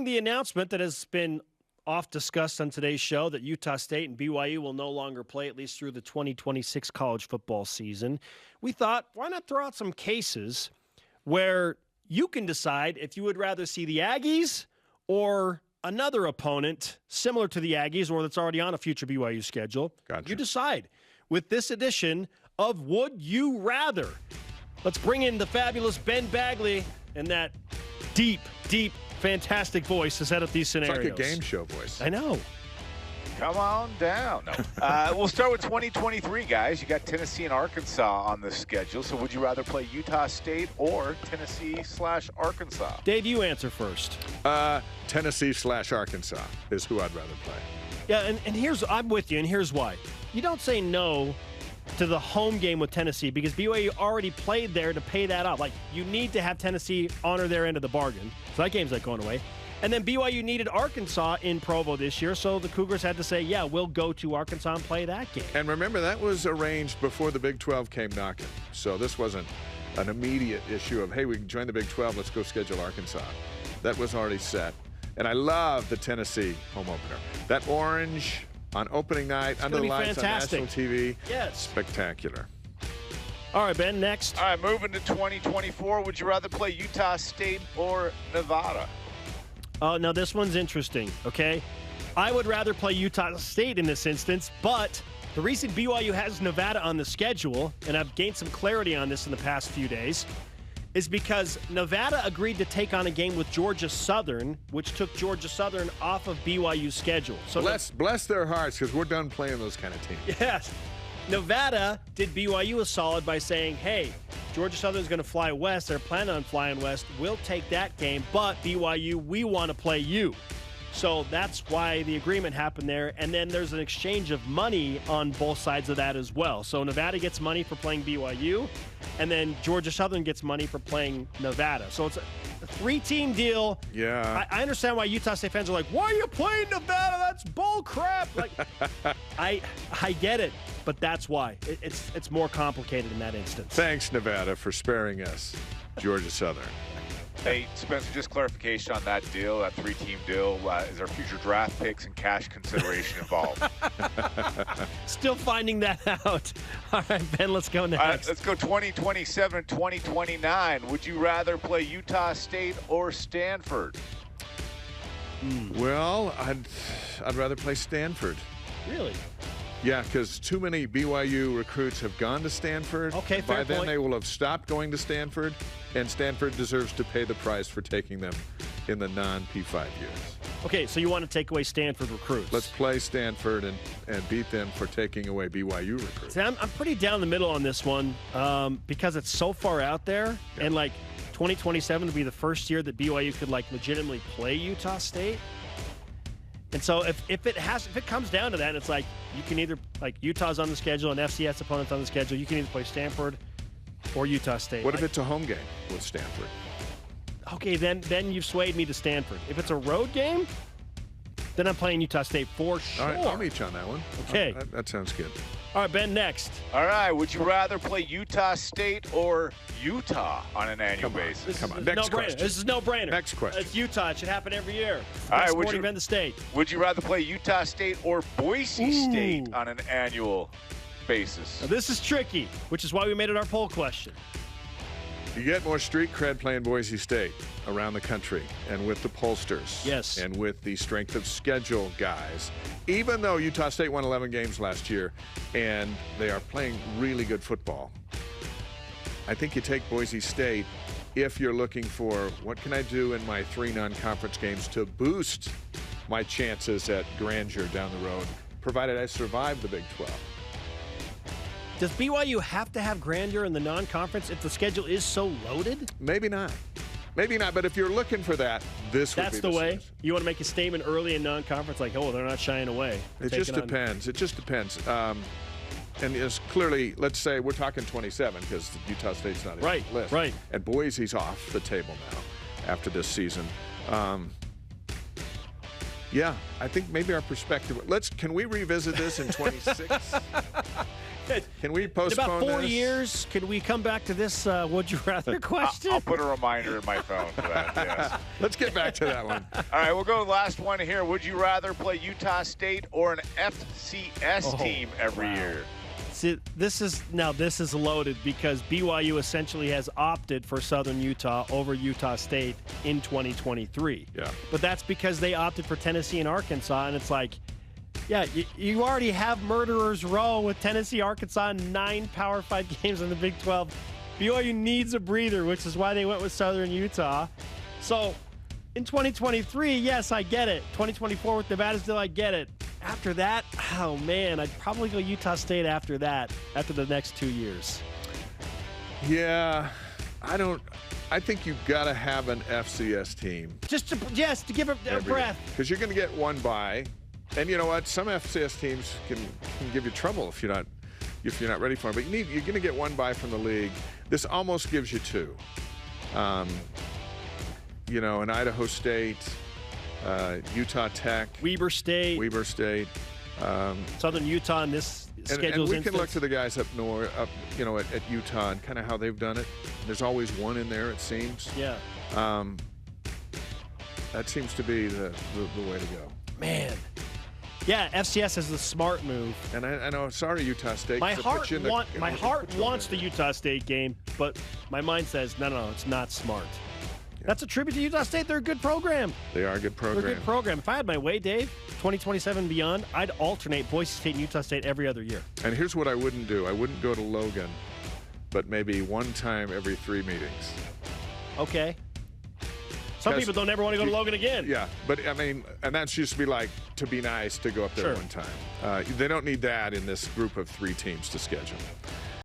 following the announcement that has been oft discussed on today's show that Utah State and BYU will no longer play at least through the 2026 college football season, we thought, why not throw out some cases where you can decide if you would rather see the Aggies or another opponent similar to the Aggies or that's already on a future BYU schedule. Gotcha. You decide with this edition of Would You Rather. Let's bring in the fabulous Ben Bagley and that deep, fantastic voice to set up these scenarios. It's like a game show voice. I know. Come on down. No. We'll start with 2023, guys. You got Tennessee and Arkansas on the schedule. So would you rather play Utah State or Tennessee/Arkansas? Dave, you answer first. Tennessee/Arkansas is who I'd rather play. Yeah, and I'm with you, and here's why. You don't say no to the home game with Tennessee because BYU already played there to pay that off. Like, you need to have Tennessee honor their end of the bargain. So that game's not going away. And then BYU needed Arkansas in Provo this year, so the Cougars had to say, yeah, we'll go to Arkansas and play that game. And remember, that was arranged before the Big 12 came knocking. So this wasn't an immediate issue of, hey, we can join the Big 12, let's go schedule Arkansas. That was already set. And I love the Tennessee home opener. That orange on opening night, under the lights fantastic. On national TV. Yes. Spectacular. All right, Ben, next. All right, moving to 2024. Would you rather play Utah State or Nevada? Oh, now this one's interesting, okay? I would rather play Utah State in this instance, but the reason BYU has Nevada on the schedule, and I've gained some clarity on this in the past few days, is because Nevada agreed to take on a game with Georgia Southern, which took Georgia Southern off of BYU's schedule. So bless their hearts, because we're done playing those kind of teams. Yes. Nevada did BYU a solid by saying, hey, Georgia Southern's going to fly west. They're planning on flying west. We'll take that game, but BYU, we want to play you. So that's why the agreement happened there. And then there's an exchange of money on both sides of that as well. So Nevada gets money for playing BYU, and then Georgia Southern gets money for playing Nevada. So it's a three-team deal. Yeah. I understand why Utah State fans are like, why are you playing Nevada? That's bull crap. Like, I get it, but that's why. It's more complicated in that instance. Thanks, Nevada, for sparing us, Georgia Southern. Hey, Spencer, just clarification on that deal, that three-team deal. Is there future draft picks and cash consideration involved? Still finding that out. All right, Ben, let's go next. All right, let's go 2027, 2029. Would you rather play Utah State or Stanford? Well, I'd rather play Stanford. Really? Yeah, because too many BYU recruits have gone to Stanford. Okay, fair By then point. they will have stopped going to Stanford, and Stanford deserves to pay the price for taking them in the non-P5 years. Okay, so you want to take away Stanford recruits. Let's play Stanford and beat them for taking away BYU recruits. See, I'm pretty down the middle on this one because it's so far out there, and like 2027 would be the first year that BYU could like legitimately play Utah State. And so if it comes down to that, it's like you can either, like, Utah's on the schedule and FCS opponents on the schedule, you can either play Stanford or Utah State. What if it's a home game with Stanford? Okay, then you've swayed me to Stanford. If it's a road game, then I'm playing Utah State for sure. All right, I'll meet you on that one. Okay. That sounds good. All right, Ben, next. All right, would you rather play Utah State or Utah on an annual basis? Come on, next question. This is no-brainer. Next question. It's Utah. It should happen every year. All right, sporting event in the state. Would you rather play Utah State or Boise State on an annual basis? Now, this is tricky, which is why we made it our poll question. You get more street cred playing Boise State around the country and with the pollsters. Yes. And with the strength of schedule guys. Even though Utah State won 11 games last year and they are playing really good football, I think you take Boise State if you're looking for what can I do in my 3 non-conference games to boost my chances at grandeur down the road, provided I survive the Big 12. Does BYU have to have grandeur in the non-conference if the schedule is so loaded? Maybe not. Maybe not, but if you're looking for that, this would be That's the way? season. You want to make a statement early in non-conference like, oh, they're not shying away. It just depends. It just depends. And it's clearly, let's say we're talking 27 because Utah State's not in the list. Right. And Boise's off the table now after this season. Yeah, I think maybe our perspective. Can we revisit this in 26? Can we In postpone about 40 this? years, can we come back to this would you rather question? I'll put a reminder in my phone for that, yes. Let's get back to that one. All right, we'll go to the last one here. Would you rather play Utah State or an FCS team every year? See, this is loaded because BYU essentially has opted for Southern Utah over Utah State in 2023. Yeah. But that's because they opted for Tennessee and Arkansas, and it's like, yeah, you already have Murderers Row with Tennessee, Arkansas, and 9 Power 5 games in the Big 12. BYU needs a breather, which is why they went with Southern Utah. So in 2023, yes, I get it. 2024 with Nevada still, I get it. After that, oh man, I'd probably go Utah State after that, after the next 2 years. Yeah, I think you've got to have an FCS team. Just to give it a breath. Because you're going to get one bye. And you know what? Some FCS teams can give you trouble if you're not ready for them. But you're going to get one bye from the league. This almost gives you 2. You know, an Idaho State, Utah Tech, Weber State, Southern Utah in this schedule's and we can look to the guys up north, you know, at Utah and kind of how they've done it. There's always one in there, it seems. Yeah. That seems to be the way to go. Man. Yeah, FCS is the smart move. And I know, sorry, Utah State. My heart wants the Utah State game, but my mind says, no, it's not smart. Yeah. That's a tribute to Utah State. They're a good program. They are a good program. They're a good program. If I had my way, Dave, 2027 and beyond, I'd alternate Boise State and Utah State every other year. And here's what I wouldn't do. I wouldn't go to Logan, but maybe one time every 3 meetings. Okay. Some people don't ever want to go to Logan again. Yeah, but I mean, and that's just be like to be nice to go up there one time. They don't need that in this group of 3 teams to schedule.